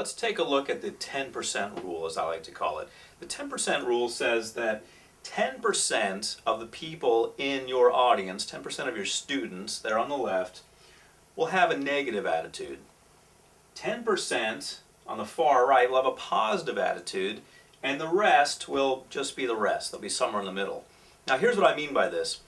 let's take a look at the 10% rule, as I like to call it. The 10% rule says that 10% of the people in your audience, 10% of your students there on the left, will have a negative attitude. 10% on the far right will have a positive attitude, and the rest will just be the rest. They'll be somewhere in the middle. Now here's what I mean by this.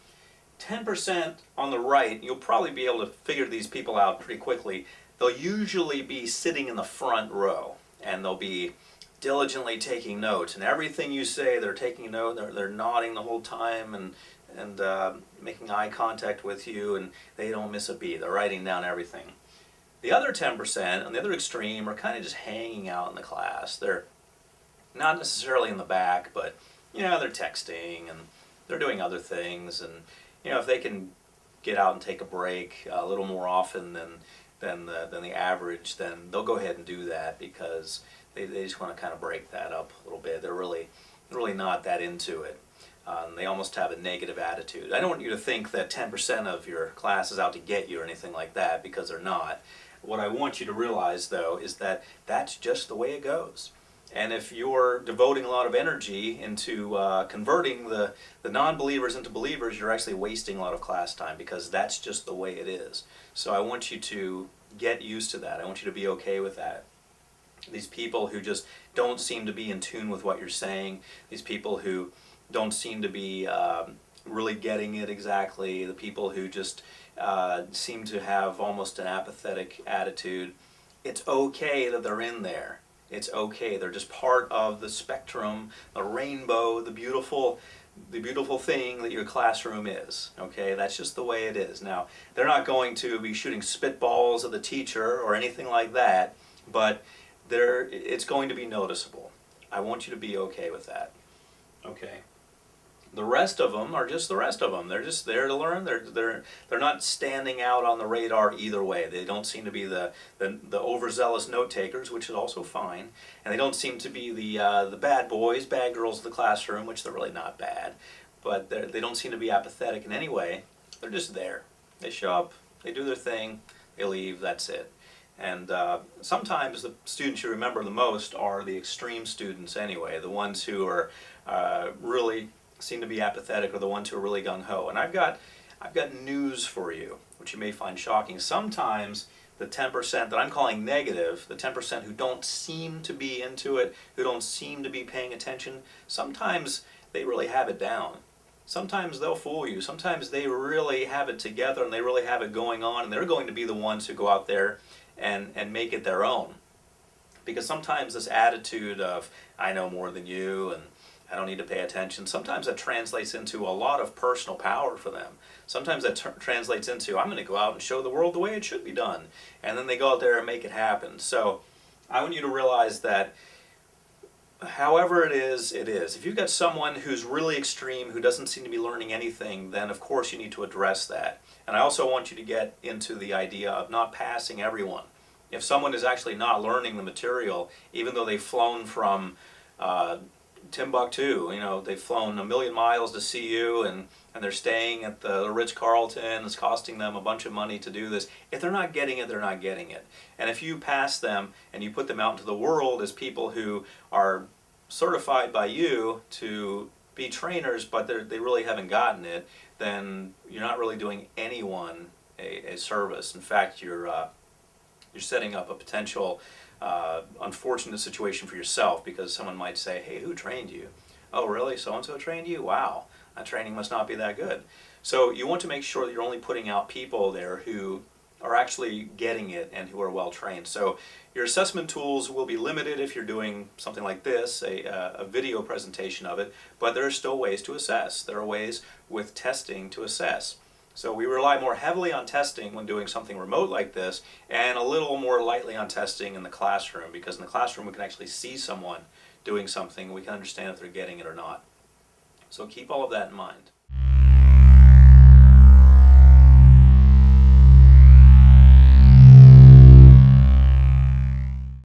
10% on the right, you'll probably be able to figure these people out pretty quickly. They'll usually be sitting in the front row, and they'll be diligently taking notes, and everything you say they're taking note, they're nodding the whole time and making eye contact with you, and they don't miss a beat. They're writing down everything. The other 10% on the other extreme are kind of just hanging out in the class. They're not necessarily in the back, but they're texting and they're doing other things, and if they can get out and take a break a little more often than the average, then they'll go ahead and do that because they just want to kind of break that up a little bit. They're really not that into it. They almost have a negative attitude. I don't want you to think that 10% of your class is out to get you or anything like that, because they're not. What I want you to realize, though, is that that's just the way it goes. And if you're devoting a lot of energy into converting the non-believers into believers, you're actually wasting a lot of class time, because that's just the way it is. So I want you to get used to that. I want you to be okay with that. These people who just don't seem to be in tune with what you're saying, these people who don't seem to be really getting it exactly, the people who just seem to have almost an apathetic attitude, it's okay that they're in there. It's okay. They're just part of the spectrum, the rainbow, the beautiful thing that your classroom is. Okay, that's just the way it is. Now, they're not going to be shooting spitballs at the teacher or anything like that, but it's going to be noticeable. I want you to be okay with that. Okay. The rest of them are just the rest of them. They're just there to learn. They're not standing out on the radar either way. They don't seem to be the overzealous note takers, which is also fine, and they don't seem to be the bad boys, bad girls of the classroom, which they're really not bad, but they don't seem to be apathetic in any way. They're just there. They show up, they do their thing, they leave. That's it. And sometimes the students you remember the most are the extreme students anyway, the ones who are really seem to be apathetic, or the ones who are really gung-ho. And I've got news for you, which you may find shocking. Sometimes the 10% that I'm calling negative, the 10% who don't seem to be into it, who don't seem to be paying attention, sometimes they really have it down. Sometimes they'll fool you. Sometimes they really have it together and they really have it going on, and they're going to be the ones who go out there and make it their own. Because sometimes this attitude of, I know more than you, and I don't need to pay attention, sometimes that translates into a lot of personal power for them. Sometimes that translates into, I'm going to go out and show the world the way it should be done. And then they go out there and make it happen. So I want you to realize that however it is, it is. If you've got someone who's really extreme, who doesn't seem to be learning anything, then of course you need to address that. And I also want you to get into the idea of not passing everyone. If someone is actually not learning the material, even though they've flown from Timbuktu, they've flown 1,000,000 miles to see you, and they're staying at the Ritz-Carlton, it's costing them a bunch of money to do this. If they're not getting it, they're not getting it. And if you pass them and you put them out into the world as people who are certified by you to be trainers, but they really haven't gotten it, then you're not really doing anyone a service. In fact, you're setting up a potential unfortunate situation for yourself, because someone might say, hey, who trained you? Oh, really? So-and-so trained you? Wow, that training must not be that good. So you want to make sure that you're only putting out people there who are actually getting it and who are well trained. So your assessment tools will be limited if you're doing something like this, a video presentation of it, but there are still ways to assess. There are ways with testing to assess. So we rely more heavily on testing when doing something remote like this, and a little more lightly on testing in the classroom, because in the classroom we can actually see someone doing something, we can understand if they're getting it or not. So keep all of that in mind.